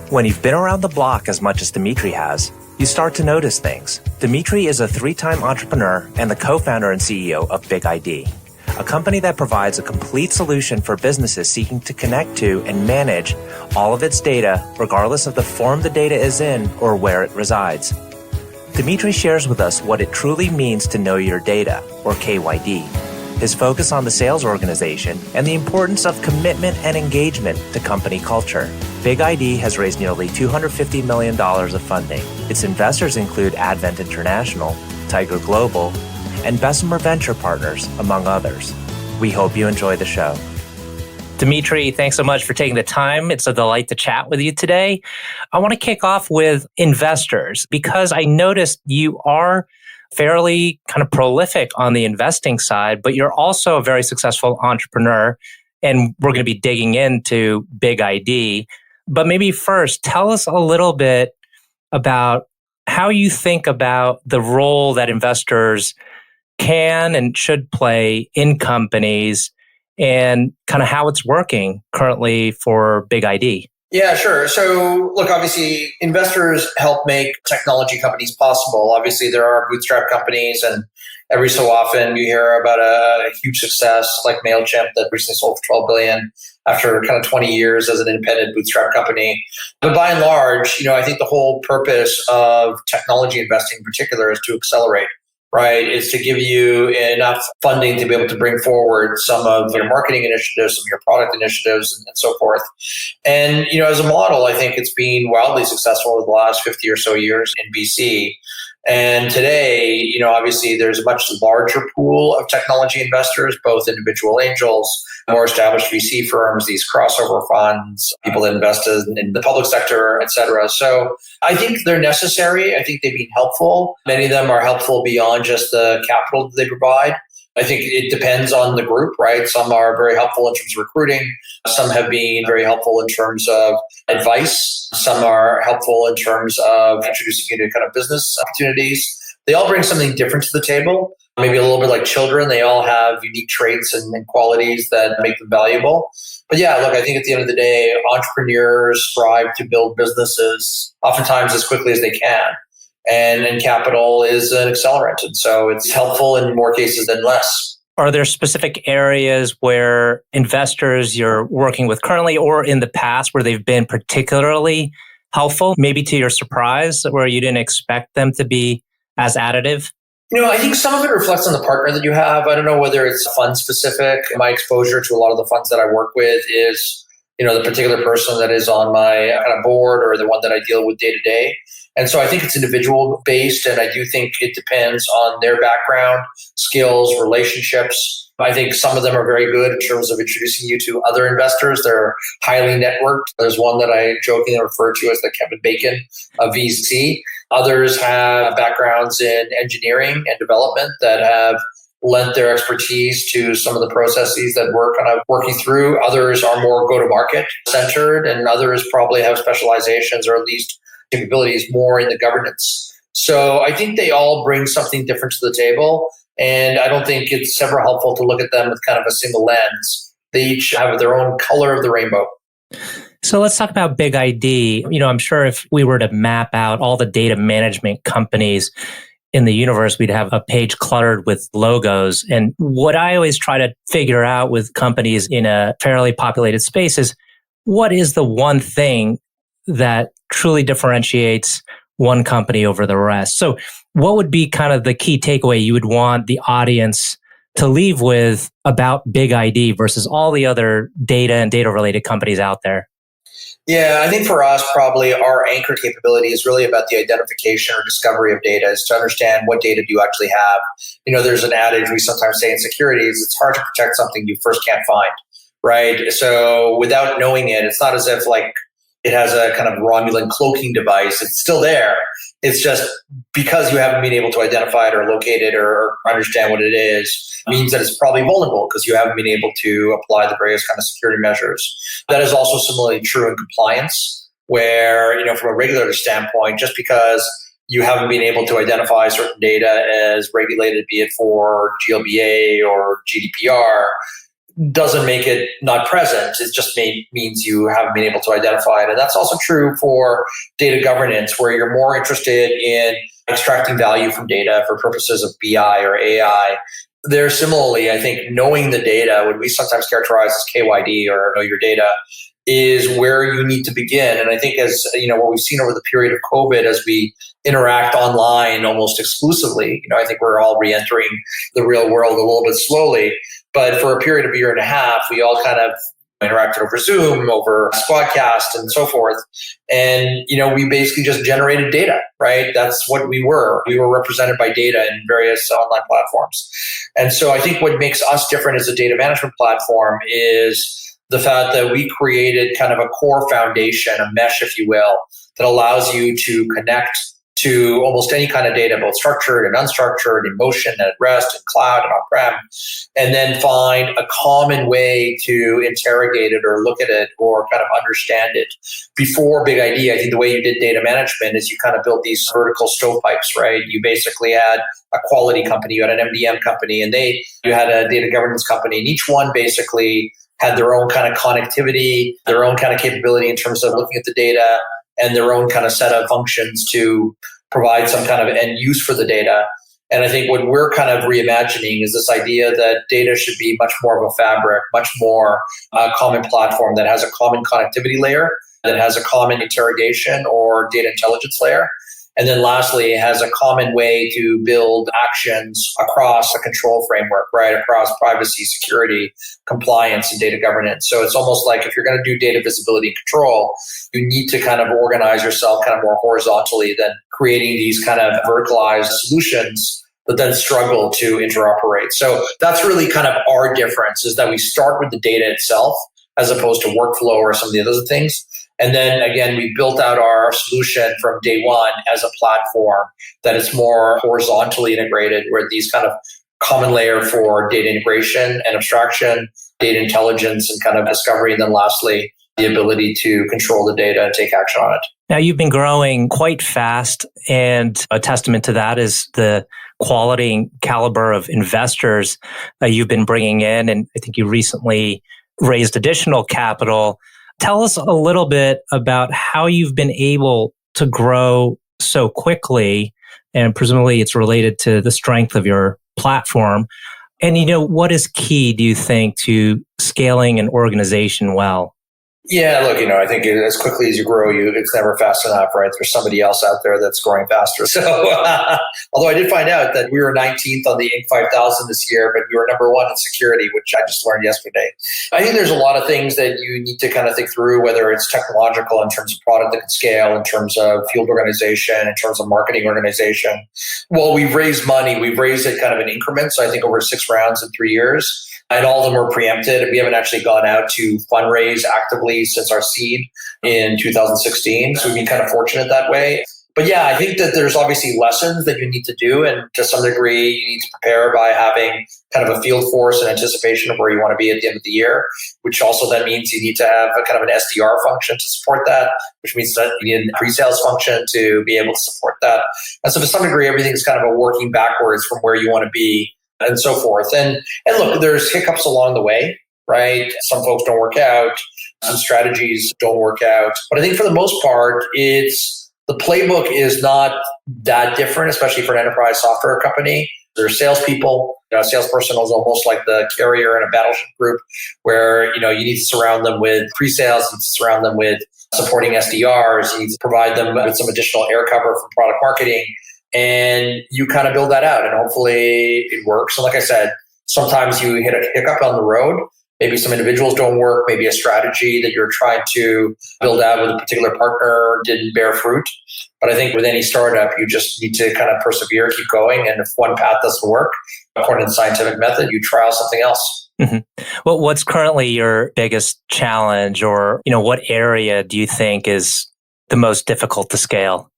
When you've been around the block as much as Dimitri has, you start to notice things. Dimitri is a 3-time entrepreneur and the co-founder and CEO of BigID, a company that provides a complete solution for businesses seeking to connect to and manage all of its data, regardless of the form the data is in or where it resides. Dimitri shares with us what it truly means to know your data, or KYD, his focus on the sales organization, and the importance of commitment and engagement to company culture. BigID has raised nearly $250 million of funding. Its investors include Advent International, Tiger Global, and Bessemer Venture Partners, among others. We hope you enjoy the show. Dimitri, thanks so much for taking the time. It's a delight to chat with you today. I want to kick off with investors because I noticed you are fairly kind of prolific on the investing side, but you're also a very successful entrepreneur. And we're going to be digging into BigID. But maybe first, tell us a little bit about how you think about the role that investors can and should play in companies and kind of how it's working currently for BigID. Yeah, sure. So look, obviously, investors help make technology companies possible. Obviously, there are bootstrap companies, and every so often you hear about a huge success like MailChimp that recently sold for $12 billion after kind of 20 years as an independent bootstrap company. But by and large, I think the whole purpose of technology investing in particular is to accelerate. Right, is to give you enough funding to be able to bring forward some of your marketing initiatives, some of your product initiatives, and so forth. And as a model, I think it's been wildly successful over the last 50 or so years in BC. And today, obviously, there's a much larger pool of technology investors, both individual angels, more established VC firms, these crossover funds, people that invest in the public sector, et cetera. So I think they're necessary. I think they've been helpful. Many of them are helpful beyond just the capital that they provide. I think it depends on the group, right? Some are very helpful in terms of recruiting. Some have been very helpful in terms of advice. Some are helpful in terms of introducing you to kind of business opportunities. They all bring something different to the table. Maybe a little bit like children. They all have unique traits and qualities that make them valuable. But yeah, look, I think at the end of the day, entrepreneurs strive to build businesses oftentimes as quickly as they can. And capital is an accelerant. And so it's helpful in more cases than less. Are there specific areas where investors you're working with currently or in the past where they've been particularly helpful, maybe to your surprise, where you didn't expect them to be as additive? I think some of it reflects on the partner that you have. I don't know whether it's fund specific. My exposure to a lot of the funds that I work with is, the particular person that is on my kind of board or the one that I deal with day to day. And so I think it's individual based, and I do think it depends on their background, skills, relationships. I think some of them are very good in terms of introducing you to other investors. They're highly networked. There's one that I jokingly refer to as the Kevin Bacon of VC. Others have backgrounds in engineering and development that have lent their expertise to some of the processes that we're kind of working through. Others are more go-to-market centered, and others probably have specializations or at least capabilities more in the governance. So I think they all bring something different to the table. And I don't think it's ever helpful to look at them with kind of a single lens. They each have their own color of the rainbow. So let's talk about BigID. I'm sure if we were to map out all the data management companies in the universe, we'd have a page cluttered with logos. And what I always try to figure out with companies in a fairly populated space is what is the one thing that truly differentiates one company over the rest. So what would be kind of the key takeaway you would want the audience to leave with about BigID versus all the other data and data related companies out there? Yeah, I think for us, probably our anchor capability is really about the identification or discovery of data, is to understand what data do you actually have. There's an adage we sometimes say in securities, it's hard to protect something you first can't find, right? So without knowing it, it's not as if like it has a kind of Romulan cloaking device. It's still there. It's just because you haven't been able to identify it or locate it or understand what it is, means that it's probably vulnerable because you haven't been able to apply the various kind of security measures. That is also similarly true in compliance, where, from a regulator standpoint, just because you haven't been able to identify certain data as regulated, be it for GLBA or GDPR, doesn't make it not present. It just means you haven't been able to identify it. And that's also true for data governance, where you're more interested in extracting value from data for purposes of BI or AI. There, similarly, I think knowing the data, what we sometimes characterize as KYD or know your data, is where you need to begin. And I think as what we've seen over the period of COVID, as we interact online almost exclusively, I think we're all re-entering the real world a little bit slowly. But for a period of a year and a half, we all kind of interacted over Zoom, over Squadcast, and so forth. And, we basically just generated data, right? That's what we were. We were represented by data in various online platforms. And so I think what makes us different as a data management platform is the fact that we created kind of a core foundation, a mesh, if you will, that allows you to connect to almost any kind of data, both structured and unstructured, in motion, at rest, in cloud, and on-prem, and then find a common way to interrogate it or look at it or kind of understand it. Before BigID, I think the way you did data management is you kind of built these vertical stovepipes, right? You basically had a quality company, you had an MDM company, and you had a data governance company, and each one basically had their own kind of connectivity, their own kind of capability in terms of looking at the data, and their own kind of set of functions to provide some kind of end use for the data. And I think what we're kind of reimagining is this idea that data should be much more of a fabric, much more common platform that has a common connectivity layer, that has a common interrogation or data intelligence layer. And then lastly, it has a common way to build actions across a control framework, right? Across privacy, security, compliance, and data governance. So it's almost like if you're going to do data visibility and control, you need to kind of organize yourself kind of more horizontally than creating these kind of verticalized solutions that then struggle to interoperate. So that's really kind of our difference, is that we start with the data itself as opposed to workflow or some of the other things. And then again, we built out our solution from day one as a platform that is more horizontally integrated, where these kind of common layer for data integration and abstraction, data intelligence, and kind of discovery. And then lastly, the ability to control the data and take action on it. Now, you've been growing quite fast, and a testament to that is the quality and caliber of investors you've been bringing in. And I think you recently raised additional capital. Tell us a little bit about how you've been able to grow so quickly, and presumably it's related to the strength of your platform. And, what is key, do you think, to scaling an organization well? Yeah, look, I think as quickly as you grow, it's never fast enough, right? There's somebody else out there that's growing faster. So, although I did find out that we were 19th on the Inc. 5000 this year, but we were number one in security, which I just learned yesterday. I think there's a lot of things that you need to kind of think through, whether it's technological in terms of product that can scale, in terms of field organization, in terms of marketing organization. Well, we've raised money. We've raised it kind of in increments. So I think over 6 rounds in 3 years. And all of them were preempted. We haven't actually gone out to fundraise actively since our seed in 2016. So we've been kind of fortunate that way. But yeah, I think that there's obviously lessons that you need to do. And to some degree, you need to prepare by having kind of a field force and anticipation of where you want to be at the end of the year, which also then means you need to have a kind of an SDR function to support that, which means that you need a pre-sales function to be able to support that. And so to some degree, everything's kind of a working backwards from where you want to be, and so forth. And look, there's hiccups along the way, right? Some folks don't work out. Some strategies don't work out. But I think for the most part, the playbook is not that different, especially for an enterprise software company. There's salespeople. A salesperson is almost like the carrier in a battleship group, where you need to surround them with pre-sales, you need to surround them with supporting SDRs, you need to provide them with some additional air cover for product marketing. And you kind of build that out, and hopefully it works. And like I said, sometimes you hit a hiccup on the road. Maybe some individuals don't work. Maybe a strategy that you're trying to build out with a particular partner didn't bear fruit. But I think with any startup, you just need to kind of persevere, keep going. And if one path doesn't work, according to the scientific method, you trial something else. Mm-hmm. Well, what's currently your biggest challenge, or what area do you think is the most difficult to scale?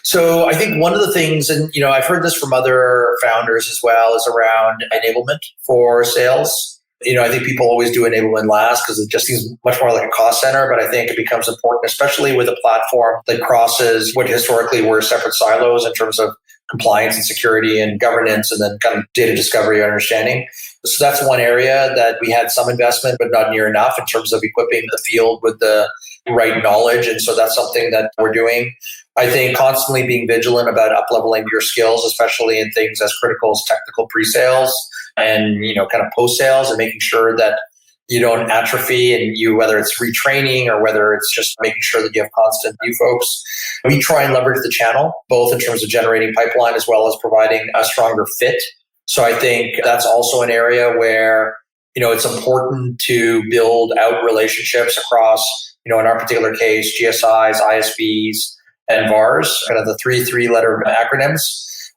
So I think one of the things, and I've heard this from other founders as well, is around enablement for sales. I think people always do enablement last because it just seems much more like a cost center, but I think it becomes important, especially with a platform that crosses what historically were separate silos in terms of compliance and security and governance, and then kind of data discovery and understanding. So that's one area that we had some investment, but not near enough in terms of equipping the field with the right knowledge. And so that's something that we're doing. I think constantly being vigilant about up-leveling your skills, especially in things as critical as technical pre-sales and, kind of post-sales, and making sure that you don't atrophy and whether it's retraining or whether it's just making sure that you have constant new folks. We try and leverage the channel, both in terms of generating pipeline as well as providing a stronger fit. So I think that's also an area where, it's important to build out relationships across, in our particular case, GSIs, ISVs, and VARs, kind of the three-letter acronyms.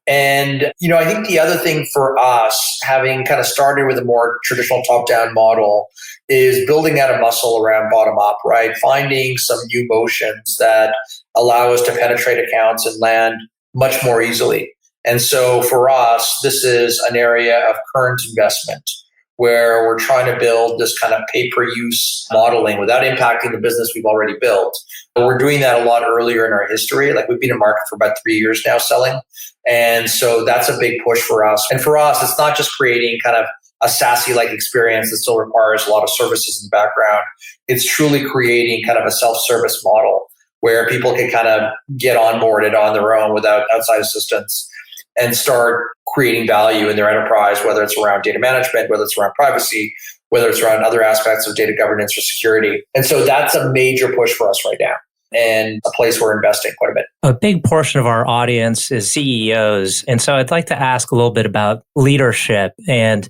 And, I think the other thing for us, having kind of started with a more traditional top-down model, is building out a muscle around bottom-up, right? Finding some new motions that allow us to penetrate accounts and land much more easily. And so for us, this is an area of current investment where we're trying to build this kind of pay-per-use modeling without impacting the business we've already built. But we're doing that a lot earlier in our history. Like, we've been in market for about 3 years now selling. And so that's a big push for us. And for us, it's not just creating kind of a SaaS-like experience that still requires a lot of services in the background. It's truly creating kind of a self-service model where people can kind of get onboarded on their own without outside assistance and start creating value in their enterprise, whether it's around data management, whether it's around privacy, whether it's around other aspects of data governance or security. And so that's a major push for us right now, and a place we're investing quite a bit. A big portion of our audience is CEOs. And so I'd like to ask a little bit about leadership and,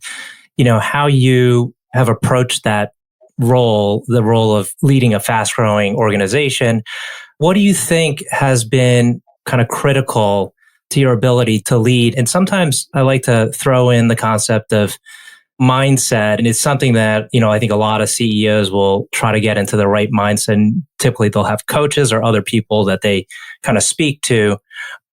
how you have approached that role, the role of leading a fast-growing organization. What do you think has been kind of critical to your ability to lead? And sometimes I like to throw in the concept of mindset. And it's something that, I think a lot of CEOs will try to get into the right mindset. And typically they'll have coaches or other people that they kind of speak to.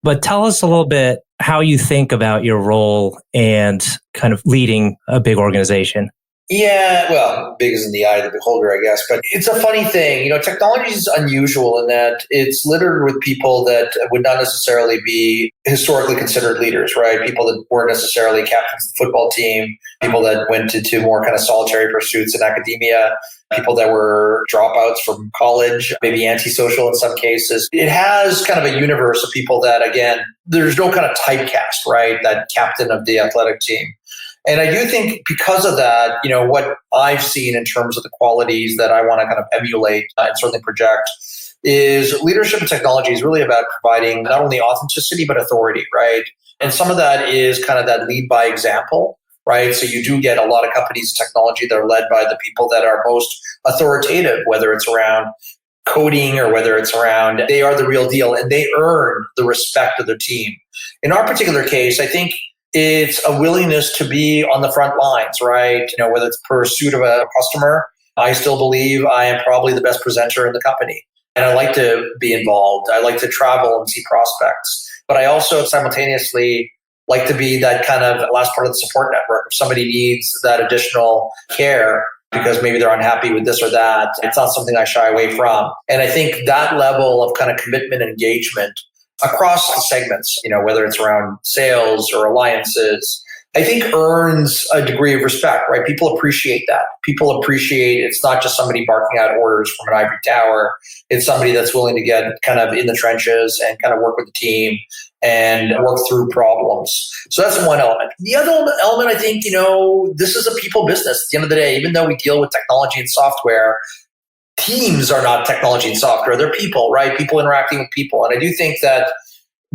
But tell us a little bit how you think about your role and kind of leading a big organization. Yeah, well, big is in the eye of the beholder, I guess. But it's a funny thing. Technology is unusual in that it's littered with people that would not necessarily be historically considered leaders, right? People that weren't necessarily captains of the football team, people that went into more kind of solitary pursuits in academia, people that were dropouts from college, maybe antisocial in some cases. It has kind of a universe of people that, again, there's no kind of typecast, right? That captain of the athletic team. And I do think because of that, what I've seen in terms of the qualities that I want to kind of emulate and certainly project is leadership and technology is really about providing not only authenticity, but authority, right? And some of that is kind of that lead by example, right? So you do get a lot of companies in technology that are led by the people that are most authoritative, whether it's around coding or whether it's around, they are the real deal and they earn the respect of their team. In our particular case, I think it's a willingness to be on the front lines, right? Whether it's pursuit of a customer, I still believe I am probably the best presenter in the company. And I like to be involved. I like to travel and see prospects. But I also simultaneously like to be that kind of last part of the support network. If somebody needs that additional care because maybe they're unhappy with this or that, it's not something I shy away from. And I think that level of kind of commitment and engagement across the segments, whether it's around sales or alliances, I think earns a degree of respect, right? People appreciate that. People appreciate it's not just somebody barking out orders from an ivory tower. It's somebody that's willing to get kind of in the trenches and kind of work with the team and work through problems. So that's one element. The other element, I think, this is a people business. At the end of the day, even though we deal with technology and software, teams are not technology and software. They're people, right? People interacting with people. And I do think that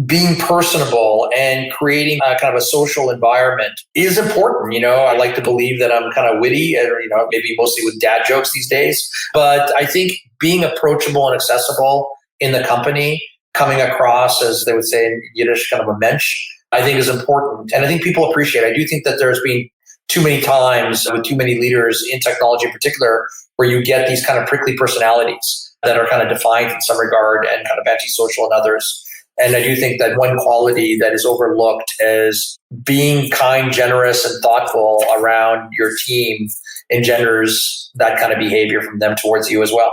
being personable and creating a kind of a social environment is important. I like to believe that I'm kind of witty, or, maybe mostly with dad jokes these days. But I think being approachable and accessible in the company, coming across, as they would say in Yiddish, kind of a mensch, I think is important. And I think people appreciate it. I do think that there's been too many times with too many leaders in technology in particular, where you get these kind of prickly personalities that are kind of defined in some regard and kind of antisocial in others. And I do think that one quality that is overlooked is being kind, generous, and thoughtful around your team engenders that kind of behavior from them towards you as well,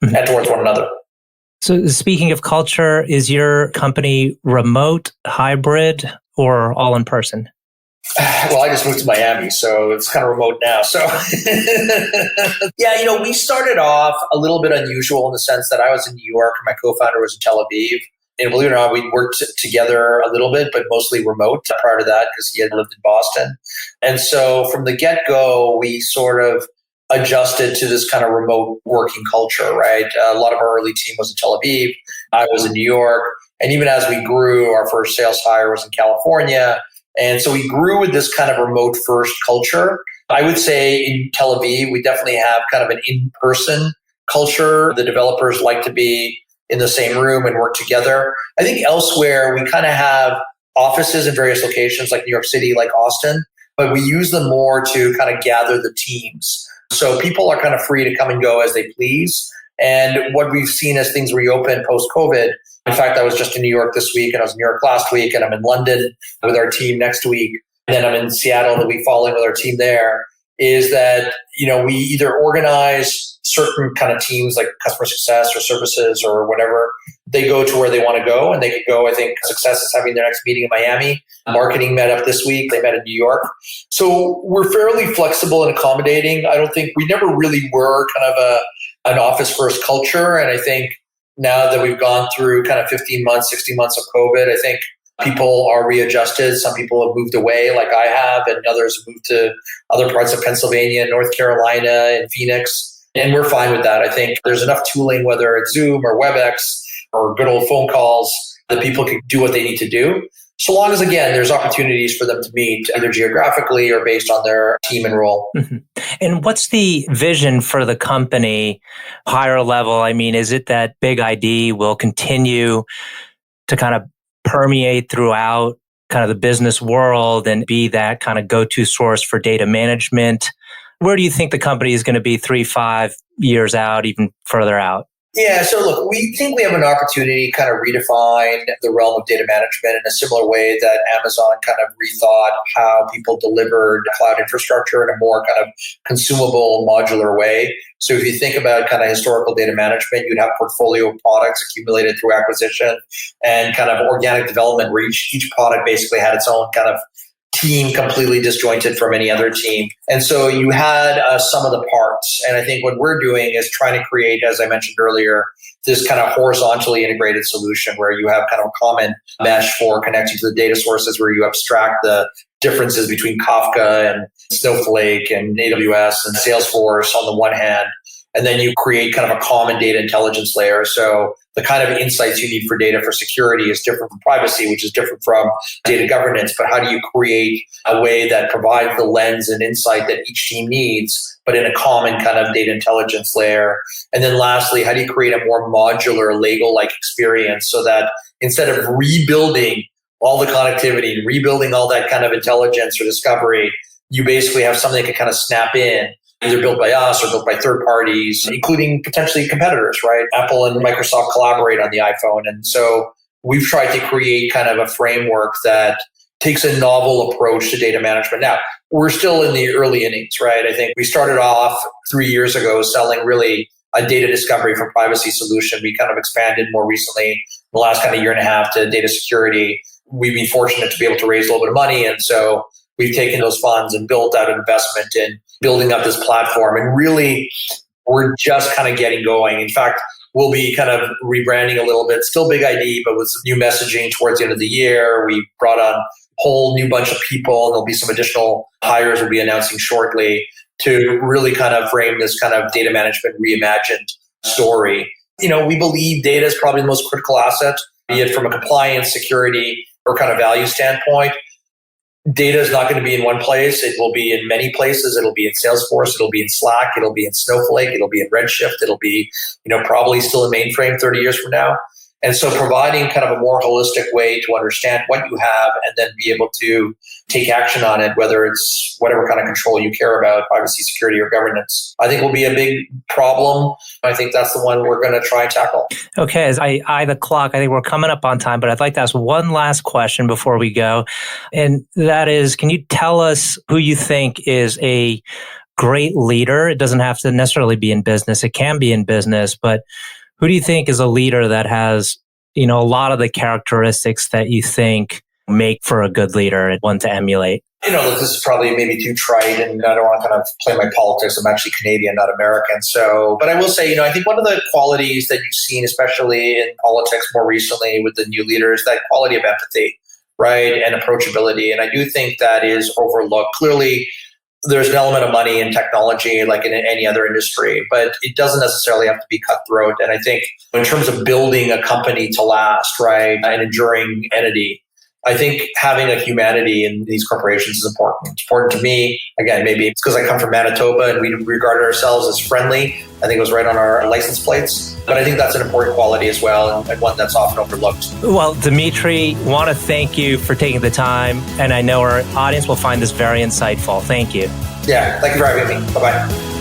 and towards one another. So speaking of culture, is your company remote, hybrid, or all in person? Well, I just moved to Miami, so it's kind of remote now. So, yeah, we started off a little bit unusual in the sense that I was in New York and my co-founder was in Tel Aviv. And believe it or not, we worked together a little bit, but mostly remote prior to that because he had lived in Boston. And so from the get-go, we sort of adjusted to this kind of remote working culture, right? A lot of our early team was in Tel Aviv. I was in New York. And even as we grew, our first sales hire was in California. And so we grew with this kind of remote first culture. I would say in Tel Aviv, we definitely have kind of an in-person culture. The developers like to be in the same room and work together. I think elsewhere, we kind of have offices in various locations like New York City, like Austin, but we use them more to kind of gather the teams. So people are kind of free to come and go as they please. And what we've seen as things reopen post-COVID, in fact, I was just in New York this week and I was in New York last week and I'm in London with our team next week. And then I'm in Seattle the week following with our team there, is that, we either organize certain kind of teams like customer success or services or whatever. They go to where they want to go and they could go. I think success is having their next meeting in Miami. Marketing met up this week. They met in New York. So we're fairly flexible and accommodating. I don't think we never really were kind of an office first culture. And I think now that we've gone through kind of 15 months, 16 months of COVID, I think people are readjusted. Some people have moved away like I have, and others have moved to other parts of Pennsylvania, North Carolina, and Phoenix. And we're fine with that. I think there's enough tooling, whether it's Zoom or WebEx or good old phone calls, that people can do what they need to do. So long as, again, there's opportunities for them to meet either geographically or based on their team and role. Mm-hmm. And what's the vision for the company higher level? I mean, is it that BigID will continue to kind of permeate throughout kind of the business world and be that kind of go-to source for data management? Where do you think the company is going to be 3-5 years out, even further out? Yeah, so look, we think we have an opportunity to kind of redefine the realm of data management in a similar way that Amazon kind of rethought how people delivered cloud infrastructure in a more kind of consumable, modular way. So if you think about kind of historical data management, you'd have portfolio products accumulated through acquisition and kind of organic development where each product basically had its own kind of team completely disjointed from any other team. And so you had some of the parts. And I think what we're doing is trying to create, as I mentioned earlier, this kind of horizontally integrated solution where you have kind of a common mesh for connecting to the data sources where you abstract the differences between Kafka and Snowflake and AWS and Salesforce on the one hand. And then you create kind of a common data intelligence layer. So the kind of insights you need for data for security is different from privacy, which is different from data governance. But how do you create a way that provides the lens and insight that each team needs, but in a common kind of data intelligence layer? And then lastly, how do you create a more modular Lego-like experience so that instead of rebuilding all the connectivity, rebuilding all that kind of intelligence or discovery, you basically have something that can kind of snap in, either built by us or built by third parties, including potentially competitors, right? Apple and Microsoft collaborate on the iPhone. And so we've tried to create kind of a framework that takes a novel approach to data management. Now, we're still in the early innings, right? I think we started off 3 years ago selling really a data discovery for privacy solution. We kind of expanded more recently, the last kind of year and a half, to data security. We've been fortunate to be able to raise a little bit of money. And so we've taken those funds and built out an investment in building up this platform. And really, we're just kind of getting going. In fact, we'll be kind of rebranding a little bit, still BigID, but with some new messaging towards the end of the year. We brought on a whole new bunch of people, and there'll be some additional hires we'll be announcing shortly to really kind of frame this kind of data management reimagined story. We believe data is probably the most critical asset, be it from a compliance, security, or kind of value standpoint. Data is not going to be in one place. It will be in many places. It'll be in Salesforce. It'll be in Slack. It'll be in Snowflake. It'll be in Redshift. It'll be, probably still in mainframe 30 years from now. And so providing kind of a more holistic way to understand what you have and then be able to take action on it, whether it's whatever kind of control you care about, privacy, security, or governance, I think will be a big problem. I think that's the one we're going to try and tackle. Okay, as I eye the clock, I think we're coming up on time, but I'd like to ask one last question before we go. And that is, can you tell us who you think is a great leader? It doesn't have to necessarily be in business. It can be in business, but Who do you think is a leader that has, a lot of the characteristics that you think make for a good leader and one to emulate? Look, this is probably maybe too trite, and I don't want to kind of play my politics. I'm actually Canadian, not American. But I will say, I think one of the qualities that you've seen, especially in politics more recently with the new leaders, that quality of empathy, right, and approachability. And I do think that is overlooked. Clearly, there's an element of money in technology like in any other industry, but it doesn't necessarily have to be cutthroat. And I think in terms of building a company to last, right, an enduring entity, I think having a humanity in these corporations is important. It's important to me. Again, maybe it's because I come from Manitoba and we regard ourselves as friendly. I think it was right on our license plates. But I think that's an important quality as well, and one that's often overlooked. Well, Dimitri, want to thank you for taking the time. And I know our audience will find this very insightful. Thank you. Yeah, thank you for having me. Bye-bye.